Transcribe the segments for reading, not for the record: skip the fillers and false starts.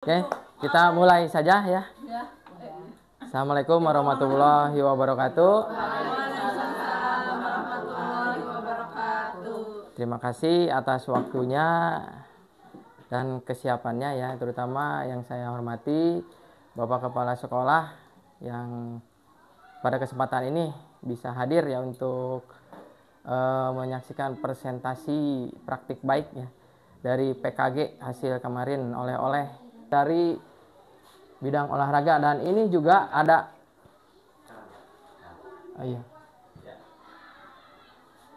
Oke, kita mulai saja ya. Assalamualaikum warahmatullahi wabarakatuh. Terima kasih atas waktunya dan kesiapannya ya, terutama yang saya hormati Bapak Kepala Sekolah yang pada kesempatan ini bisa hadir ya untuk menyaksikan presentasi praktik baik ya dari PKG hasil kemarin oleh-oleh dari bidang olahraga. Dan ini juga ada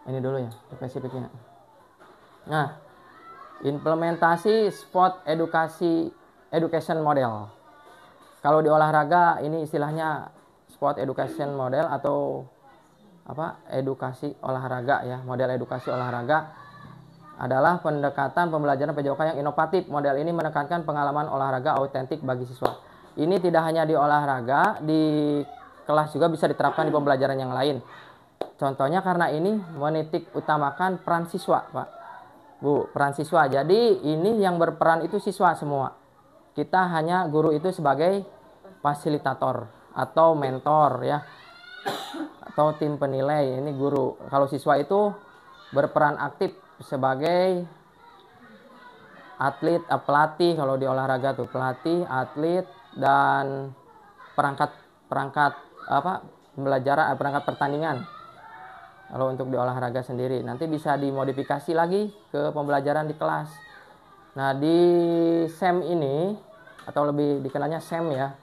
ini dulu ya spesifiknya. Nah, implementasi sport education model. Kalau di olahraga ini istilahnya sport education model atau edukasi olahraga ya. Model edukasi olahraga adalah pendekatan pembelajaran PJOK yang inovatif. Model ini menekankan pengalaman olahraga autentik bagi siswa. Ini tidak hanya di olahraga, di kelas juga bisa diterapkan di pembelajaran yang lain. Contohnya karena ini menitik utamakan peran siswa, Pak. Bu, peran siswa. Jadi ini yang berperan itu siswa semua. Kita hanya guru itu sebagai fasilitator atau mentor ya. Atau tim penilai, ini guru. Kalau siswa itu berperan aktif sebagai atlet, pelatih. Kalau di olahraga tuh pelatih, atlet, dan perangkat pembelajaran, perangkat pertandingan. Kalau untuk di olahraga sendiri nanti bisa dimodifikasi lagi ke pembelajaran di kelas. Nah, di SEM ini atau lebih dikenalnya SEM ya.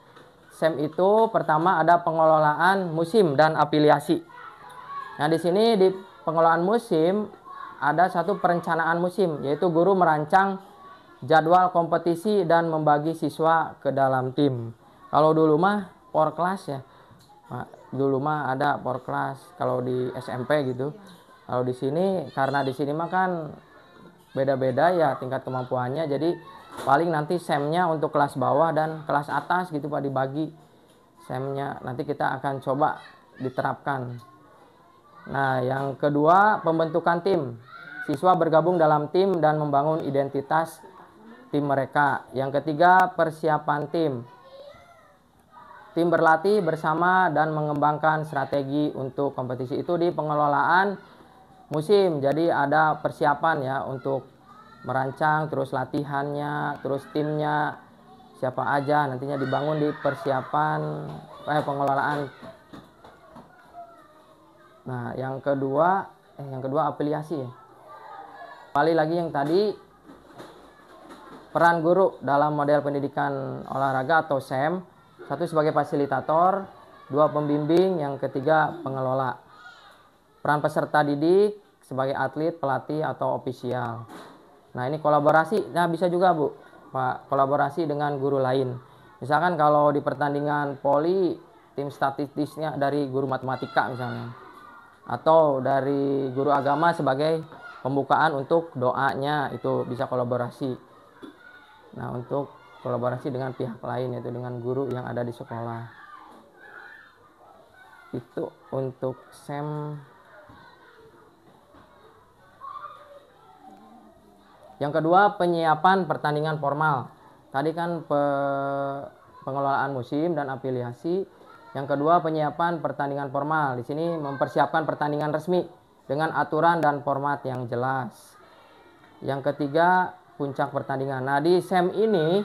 SEM itu pertama ada pengelolaan musim dan afiliasi. Nah, di sini di pengelolaan musim ada satu perencanaan musim, yaitu guru merancang jadwal kompetisi dan membagi siswa ke dalam tim. Kalau dulu mah por kelas ya, dulu mah ada por kelas kalau di SMP gitu. Kalau di sini karena di sini mah kan beda-beda ya tingkat kemampuannya, jadi paling nanti SEM-nya untuk kelas bawah dan kelas atas gitu Pak, dibagi SEM-nya. Nanti kita akan coba diterapkan. Nah, yang kedua pembentukan tim. Siswa bergabung dalam tim dan membangun identitas tim mereka. Yang ketiga persiapan tim. Tim berlatih bersama dan mengembangkan strategi untuk kompetisi. Itu di pengelolaan musim. Jadi ada persiapan ya untuk merancang, terus latihannya, terus timnya siapa aja nantinya dibangun di persiapan pengelolaan. Nah, yang kedua afiliasi ya. Kembali lagi yang tadi, peran guru dalam model pendidikan olahraga atau SEM. Satu sebagai fasilitator, dua pembimbing, yang ketiga pengelola. Peran peserta didik sebagai atlet, pelatih, atau ofisial. Nah, ini kolaborasi. Nah, bisa juga Bu, Pak, kolaborasi dengan guru lain. Misalkan kalau di pertandingan poli, tim statistiknya dari guru matematika misalnya. Atau dari guru agama sebagai pembukaan untuk doanya, itu bisa kolaborasi. Nah, untuk kolaborasi dengan pihak lain, yaitu dengan guru yang ada di sekolah. Itu untuk SEM. Yang kedua, penyiapan pertandingan formal. Tadi kan pengelolaan musim dan afiliasi. Yang kedua, penyiapan pertandingan formal. Di sini mempersiapkan pertandingan resmi dengan aturan dan format yang jelas. Yang ketiga, puncak pertandingan. Nah, di SEM ini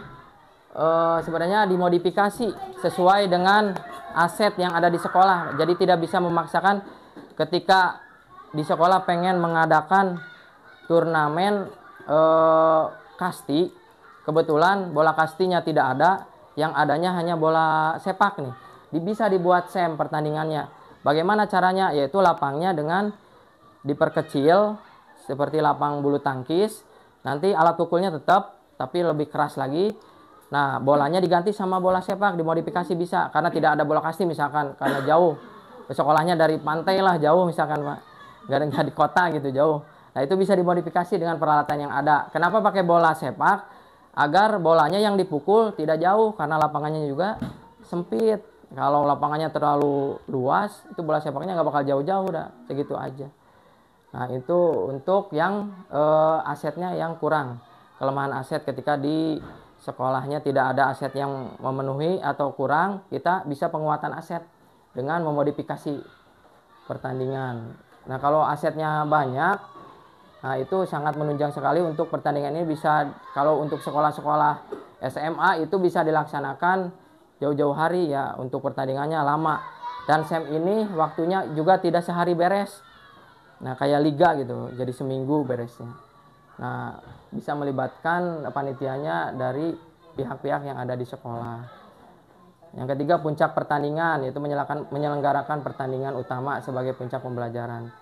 sebenarnya dimodifikasi sesuai dengan aset yang ada di sekolah. Jadi tidak bisa memaksakan ketika di sekolah pengen mengadakan turnamen kasti. Kebetulan bola kastinya tidak ada, yang adanya hanya bola sepak nih. Bisa dibuat SEM pertandingannya. Bagaimana caranya? Yaitu lapangnya dengan diperkecil seperti lapang bulu tangkis. Nanti alat pukulnya tetap tapi lebih keras lagi. Nah, bolanya diganti sama bola sepak, dimodifikasi bisa. Karena tidak ada bola kasti misalkan, karena jauh. Sekolahnya dari pantai lah, jauh misalkan Pak. Nggak di kota gitu, jauh. Nah, itu bisa dimodifikasi dengan peralatan yang ada. Kenapa pakai bola sepak? Agar bolanya yang dipukul tidak jauh, karena lapangannya juga sempit. Kalau lapangannya terlalu luas, itu bola sepaknya nggak bakal jauh-jauh, dah segitu aja. Nah, itu untuk yang asetnya yang kurang, kelemahan aset ketika di sekolahnya tidak ada aset yang memenuhi atau kurang, kita bisa penguatan aset dengan memodifikasi pertandingan. Nah, kalau asetnya banyak, nah itu sangat menunjang sekali untuk pertandingan ini. Bisa, kalau untuk sekolah-sekolah SMA itu bisa dilaksanakan jauh-jauh hari ya, untuk pertandingannya lama. Dan SEM ini waktunya juga tidak sehari beres. Nah, kayak liga gitu, jadi seminggu beresnya. Nah, bisa melibatkan panitianya dari pihak-pihak yang ada di sekolah. Yang ketiga, puncak pertandingan, yaitu menyelenggarakan pertandingan utama sebagai puncak pembelajaran.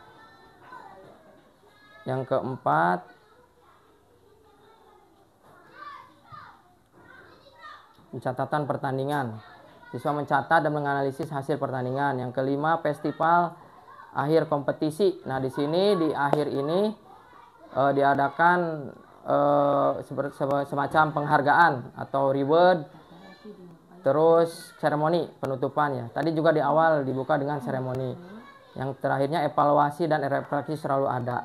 Yang keempat, pencatatan pertandingan. Siswa mencatat dan menganalisis hasil pertandingan. Yang kelima, festival akhir kompetisi. Nah, di sini di akhir ini diadakan semacam penghargaan atau reward, terus seremoni penutupan ya. Tadi juga di awal dibuka dengan seremoni. Yang terakhirnya evaluasi dan refleksi selalu ada.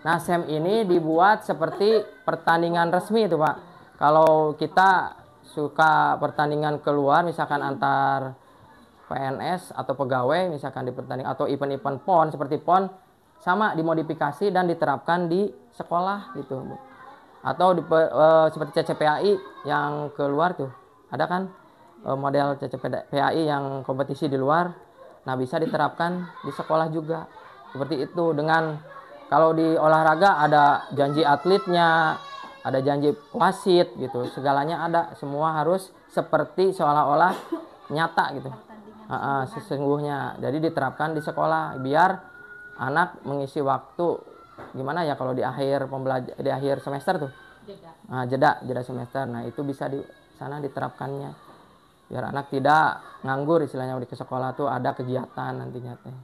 Nah, SEM ini dibuat seperti pertandingan resmi itu, Pak. Kalau kita suka pertandingan keluar, misalkan antar PNS atau pegawai, misalkan di pertandingan atau event-event PON seperti PON, sama dimodifikasi dan diterapkan di sekolah gitu. Atau seperti CCPAI yang keluar tuh, ada kan model CCPAI yang kompetisi di luar. Nah, bisa diterapkan di sekolah juga. Seperti itu. Dengan kalau di olahraga ada janji atletnya, ada janji wasit gitu. Segalanya ada, semua harus seperti seolah-olah nyata gitu. Sesungguhnya. Jadi diterapkan di sekolah biar anak mengisi waktu gimana ya kalau di akhir di akhir semester tuh. Nah, jeda semester. Nah, itu bisa di sana diterapkannya. Biar anak tidak nganggur istilahnya di sekolah tuh ada kegiatan nantinya teh.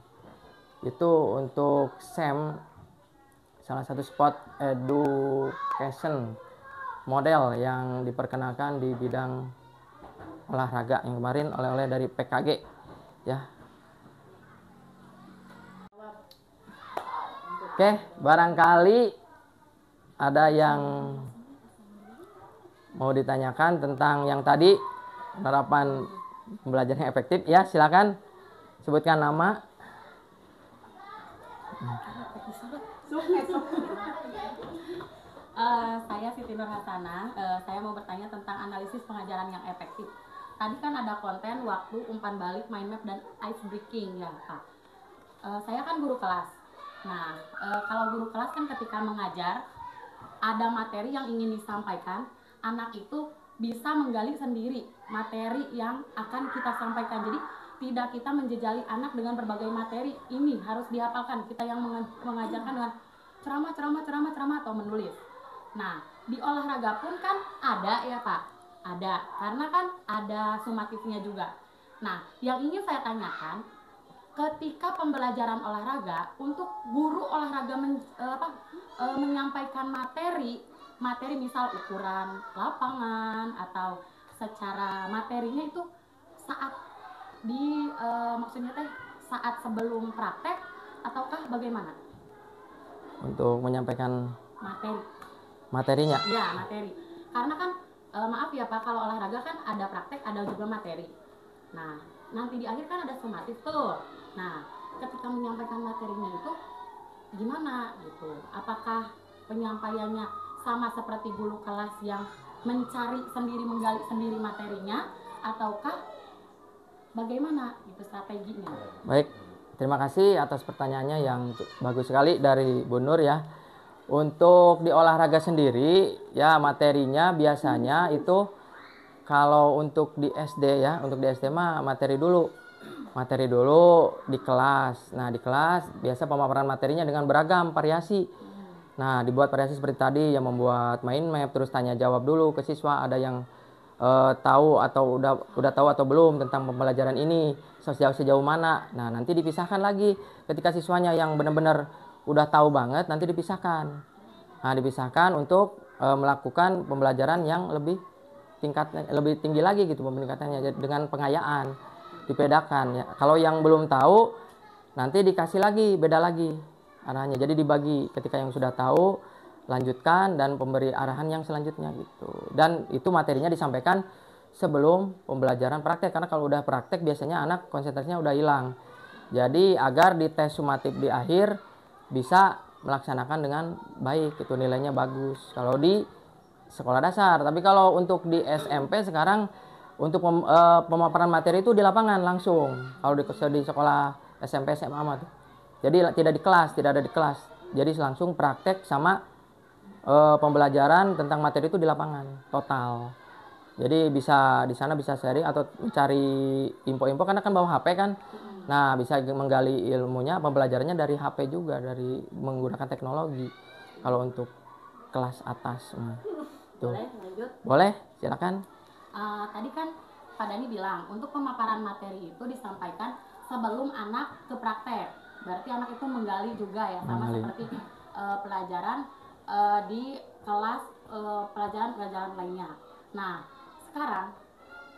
Itu untuk SEM, salah satu spot education model yang diperkenalkan di bidang olahraga yang kemarin oleh-oleh dari PKG ya. Oke, barangkali ada yang mau ditanyakan tentang yang tadi, penerapan pembelajaran yang efektif ya, silakan sebutkan nama. Saya Siti Nur Hasanah. Saya mau bertanya tentang analisis pengajaran yang efektif. Tadi kan ada konten waktu, umpan balik, mind map, dan ice breaking ya Kak. Saya kan guru kelas. Nah, kalau guru kelas kan ketika mengajar ada materi yang ingin disampaikan, anak itu bisa menggali sendiri materi yang akan kita sampaikan. Jadi tidak kita menjejali anak dengan berbagai materi, ini harus dihafalkan. Kita yang mengajarkan dengan ceramah atau menulis. Nah, di olahraga pun kan ada ya Pak, ada, karena kan ada sumatifnya juga. Nah, yang ingin saya tanyakan, ketika pembelajaran olahraga, untuk guru olahraga menyampaikan materi misal ukuran lapangan atau secara materinya itu saat maksudnya teh saat sebelum praktek ataukah bagaimana? Untuk menyampaikan materinya? Ya, materi. Karena kan maaf ya Pak, kalau olahraga kan ada praktek, ada juga materi. Nah, nanti di akhir kan ada sumatif tuh. Nah, ketika menyampaikan materinya itu gimana gitu? Apakah penyampaiannya sama seperti guru kelas yang mencari sendiri, menggali sendiri materinya, ataukah bagaimana gitu strateginya? Baik, terima kasih atas pertanyaannya yang bagus sekali dari Bu Nur ya. Untuk di olahraga sendiri ya, materinya biasanya itu kalau untuk di SD ya, untuk di SD mah materi dulu di kelas. Nah, di kelas biasa pemaparan materinya dengan beragam variasi. Nah, dibuat variasi seperti tadi yang membuat mind map, terus tanya jawab dulu ke siswa, ada yang tahu atau udah tahu atau belum tentang pembelajaran ini, sejauh mana. Nah, nanti dipisahkan lagi ketika siswanya yang benar-benar udah tahu banget, nanti dipisahkan. Nah, dipisahkan untuk melakukan pembelajaran yang lebih tinggi lagi gitu peningkatannya dengan pengayaan, dibedakan ya. Kalau yang belum tahu nanti dikasih lagi, beda lagi arahnya. Jadi dibagi, ketika yang sudah tahu lanjutkan dan pemberi arahan yang selanjutnya gitu. Dan itu materinya disampaikan sebelum pembelajaran praktek, karena kalau udah praktek biasanya anak konsentrasinya udah hilang. Jadi agar di tes sumatif di akhir bisa melaksanakan dengan baik, itu nilainya bagus kalau di sekolah dasar. Tapi kalau untuk di SMP sekarang untuk pemaparan materi itu di lapangan langsung. Kalau di sekolah SMP SMA mah tuh. Jadi tidak di kelas, tidak ada di kelas. Jadi langsung praktek sama pembelajaran tentang materi itu di lapangan total. Jadi bisa di sana bisa sharing atau mencari info-info karena kan bawa HP kan. Nah, bisa menggali ilmunya, pembelajarannya dari HP juga, dari menggunakan teknologi. Kalau untuk kelas atas. Tuh. Boleh lanjut? Boleh, silakan. Tadi kan Pak Dani bilang untuk pemaparan materi itu disampaikan sebelum anak ke praktek. Berarti anak itu menggali juga ya, sama seperti pelajaran di kelas pelajaran-pelajaran lainnya. Nah, sekarang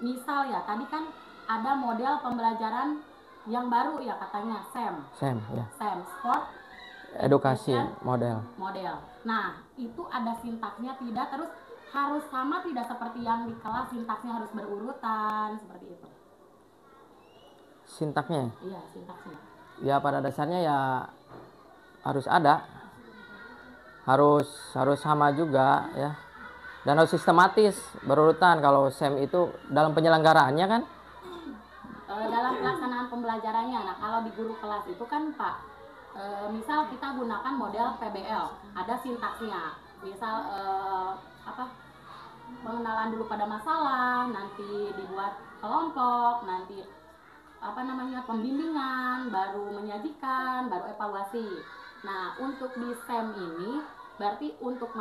misal ya tadi kan ada model pembelajaran yang baru ya katanya SEM ya. SEM, Sport Edukasi model. Nah, itu ada sintaksnya tidak, terus harus sama tidak seperti yang di kelas, sintaksnya harus berurutan seperti itu. Sintaksnya? Iya, sintaksnya. Ya pada dasarnya ya harus ada. Harus sama juga ya. Dan harus sistematis, berurutan. Kalau SEM itu dalam penyelenggaraannya kan dalam pelaksanaan pembelajarannya. Nah, kalau di guru kelas itu kan Pak, misal kita gunakan model PBL, ada sintaksnya. Misal pengenalan dulu pada masalah, nanti dibuat kelompok, nanti pembimbingan, baru menyajikan, baru evaluasi. Nah, untuk di SEM ini berarti untuk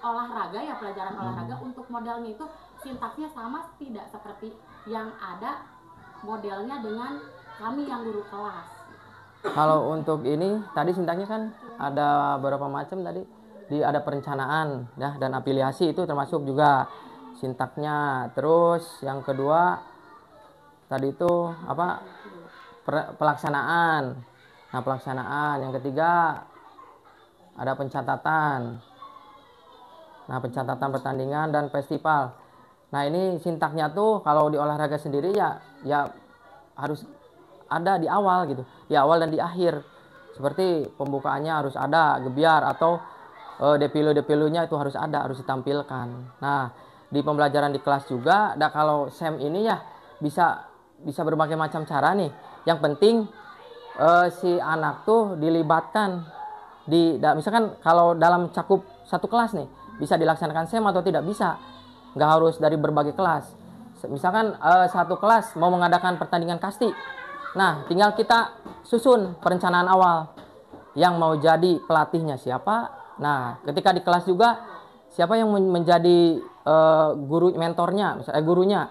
olahraga ya, pelajaran olahraga, untuk modelnya itu sintaksnya sama tidak seperti yang ada modelnya dengan kami yang guru kelas. Kalau untuk ini tadi sintaksnya kan ada beberapa macam tadi. Ada perencanaan ya, dan afiliasi itu termasuk juga sintaksnya. Terus yang kedua tadi itu pelaksanaan. Nah, pelaksanaan. Yang ketiga ada pencatatan. Nah, pencatatan pertandingan dan festival. Nah, ini sintaksnya tuh kalau di olahraga sendiri ya harus ada di awal gitu. Di awal dan di akhir. Seperti pembukaannya harus ada gebiar atau depilu-depilunya itu harus ada, harus ditampilkan. Nah, di pembelajaran di kelas juga, kalau SEM ini ya bisa berbagai macam cara nih. Yang penting si anak tuh dilibatkan misalkan kalau dalam cakup satu kelas nih, bisa dilaksanakan SEM atau tidak bisa. Nggak harus dari berbagai kelas. Misalkan satu kelas mau mengadakan pertandingan kasti. Nah, tinggal kita susun perencanaan awal. Yang mau jadi pelatihnya siapa. Nah, ketika di kelas juga siapa yang menjadi guru mentornya, misalnya gurunya.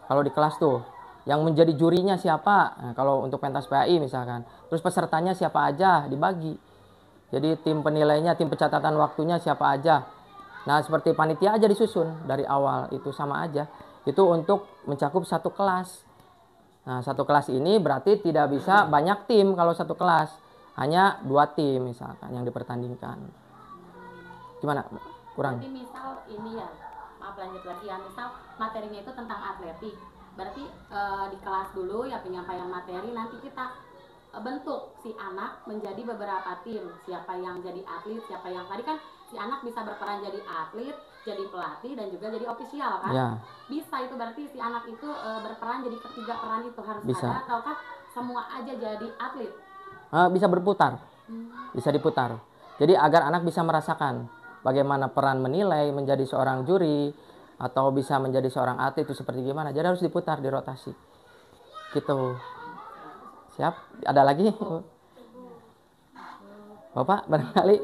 Kalau di kelas tuh, yang menjadi jurinya siapa? Nah, kalau untuk pentas PAI misalkan. Terus pesertanya siapa aja dibagi. Jadi tim penilainya, tim pencatatan waktunya siapa aja. Nah, seperti panitia aja disusun dari awal, itu sama aja. Itu untuk mencakup satu kelas. Nah, satu kelas ini berarti tidak bisa banyak tim kalau satu kelas. Hanya 2 tim misalkan yang dipertandingkan. Gimana? Kurang? Berarti misal ini ya, maaf lanjut lagi ya, misal materinya itu tentang atletik. Berarti di kelas dulu ya penyampaian materi, nanti kita bentuk si anak menjadi beberapa tim. Siapa yang jadi atlet, siapa yang tadi kan si anak bisa berperan jadi atlet, jadi pelatih, dan juga jadi ofisial kan? Ya. Bisa itu berarti si anak itu berperan jadi ketiga peran itu harus bisa. ada, ataukah semua aja jadi atlet? Bisa berputar, bisa diputar. Jadi agar anak bisa merasakan bagaimana peran menilai, menjadi seorang juri, atau bisa menjadi seorang atlet itu seperti gimana. Jadi harus diputar, dirotasi. Gitu. Siap? Ada lagi? Bapak barangkali?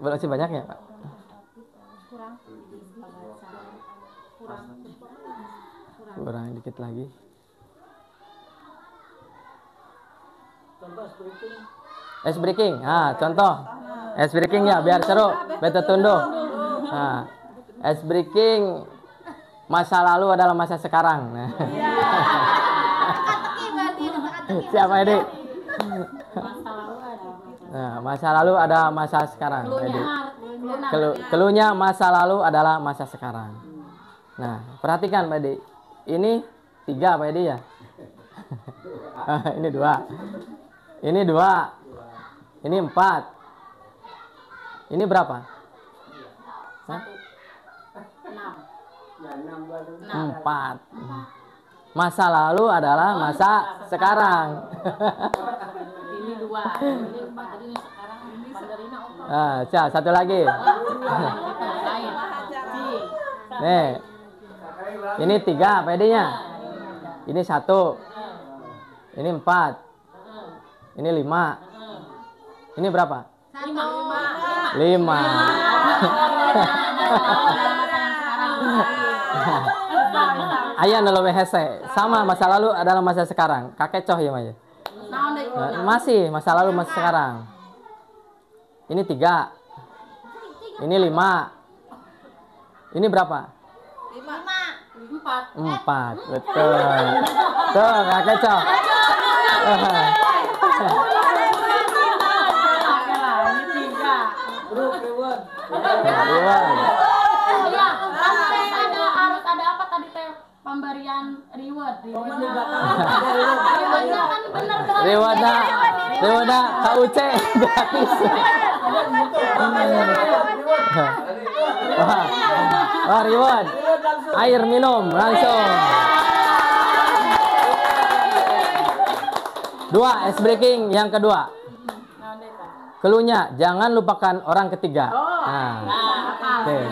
Masih banyak ya, Pak? Kurang dikit lagi. Ice breaking. Contoh. Ice breaking ya, biar seru. Beto tundo. Nah, ice breaking masa lalu adalah masa sekarang. Nah. Siapa ini? Masa lalu ada Nah, masa lalu ada masa sekarang. Jadi, Keluhnya. keluhnya masa lalu adalah masa sekarang. Nah, perhatikan Pak Edi. Ini 3 Pak Edi ya. Ini 2. Ini 2. Ini 4. Ini berapa? 4. Masa lalu adalah masa sekarang. Ini 2. Ini 4. Tadi ini sekarang Mandarina. Satu lagi. Nih. Ini 3 PD-nya. Ini 1. Ini 4. Ini 5. Ini berapa? 5. Ayah nolowe hese. Sama masa lalu adalah masa sekarang. Kakek coh ya Maya. Masih masa lalu masa sekarang. Ini 3. Ini 5. Ini berapa? 4. Betul. Tuh kakek coh. Harus ada apa tadi teh? Pemberian reward. Rewardnya kan bener dong. Rewardnya KUC gratis. Wah, reward. Air minum langsung. 2 ice breaking yang kedua. Keluhnya jangan lupakan orang ketiga. Oke.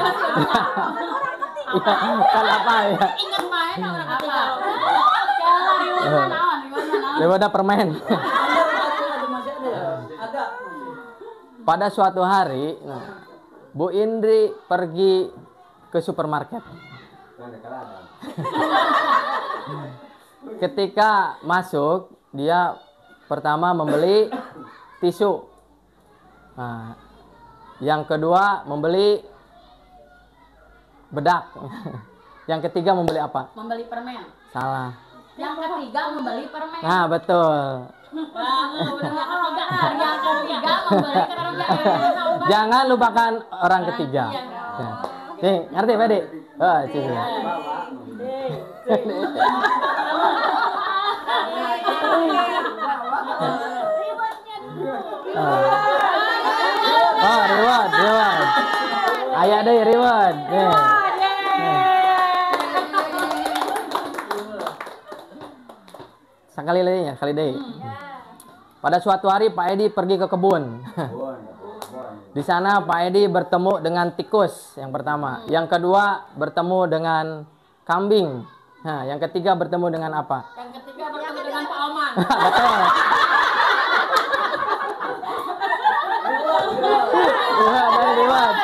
Kan apa ya? Ingat main orang apa? Rewardnya permen. Pada suatu hari, Bu Indri pergi ke supermarket. Ketika masuk, dia pertama membeli tisu. Nah, yang kedua membeli bedak. Yang ketiga membeli apa? Membeli permen. Salah. Yang ketiga membeli permen. Nah, betul. Yang ketiga membeli permen. Jangan lupakan orang ketiga. Nih, ngerti Pak Dik? Oh, sini. Oh, reward. Ayah deh reward. Nih. Sekali lagi ya, kali deh. Pada suatu hari Pak Edi pergi ke kebun. Di sana Pak Edi bertemu dengan tikus yang pertama. Yang kedua bertemu dengan kambing. Nah, yang ketiga bertemu dengan apa? Yang ketiga bertemu dengan Pak Oman. Betul. Reward.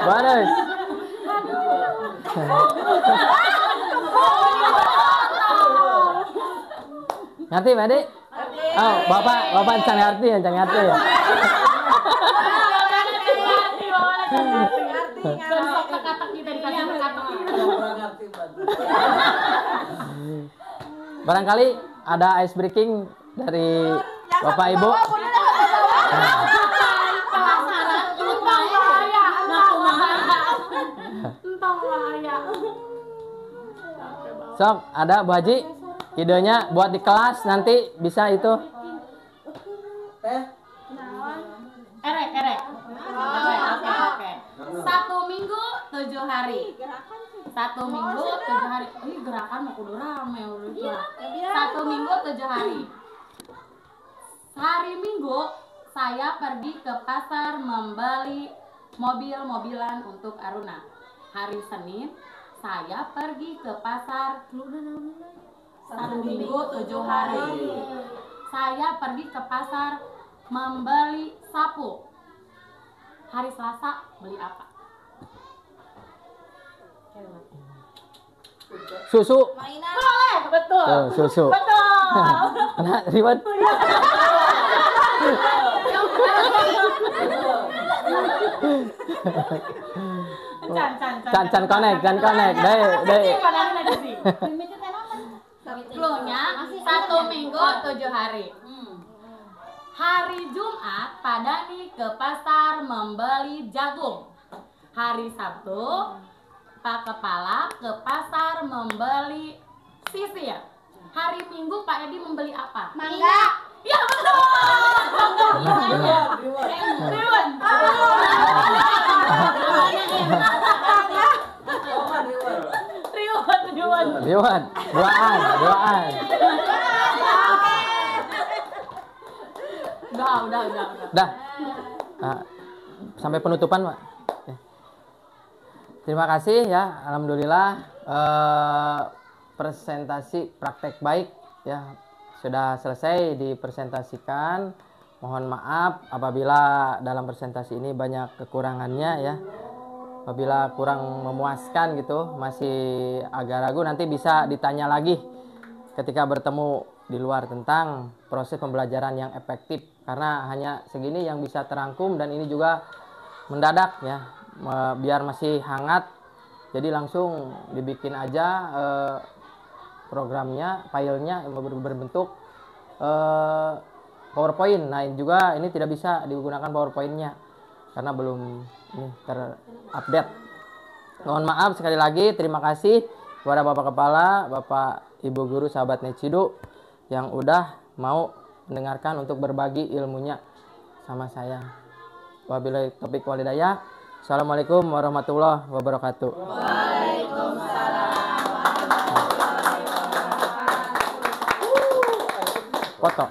Bagus. Ngerti Pak Edi? Oh, Bapak can ngerti ya. Barangkali ada ice breaking dari Bapak Ibu. Sok, ada Bu Haji? Idenya buat di kelas nanti bisa itu. Erek. Oke. 1 minggu 7 hari. 1 minggu 7 hari. Ini gerakan mau kudu rame udah. 1 minggu 7 hari. Hari Minggu saya pergi ke pasar membeli mobil-mobilan untuk Aruna. Hari Senin saya pergi ke pasar 1 minggu 7 hari. Saya pergi ke pasar membeli sapu. Hari Selasa beli apa? Susu. Boleh, betul. Tuh, susu. Betul. Nah, reward. Can connect. Deh. Cluenya 1 minggu 7 hari. Hari Jumat, Pak Dani ke pasar membeli jagung. Hari Sabtu, Pak Kepala ke pasar membeli sisir. Hari Minggu, Pak Edi membeli apa? Mangga. Ya betul. Riwon. Riwan, duaan. Udah. Dah. Nah, sampai penutupan, Pak. Ya. Terima kasih ya, alhamdulillah presentasi praktek baik ya sudah selesai dipresentasikan. Mohon maaf apabila dalam presentasi ini banyak kekurangannya ya. Apabila kurang memuaskan gitu, masih agak ragu, nanti bisa ditanya lagi ketika bertemu di luar tentang proses pembelajaran yang efektif. Karena hanya segini yang bisa terangkum dan ini juga mendadak ya, biar masih hangat. Jadi langsung dibikin aja programnya, filenya berbentuk PowerPoint. Nah juga ini tidak bisa digunakan PowerPoint-nya karena belum terupdate. Mohon maaf sekali lagi, terima kasih kepada Bapak Kepala, Bapak Ibu Guru, sahabat Necidu yang udah mau mendengarkan untuk berbagi ilmunya sama saya. Wabillahi taufiq wal hidayah. Assalamualaikum warahmatullahi wabarakatuh. Waalaikumsalam. Foto.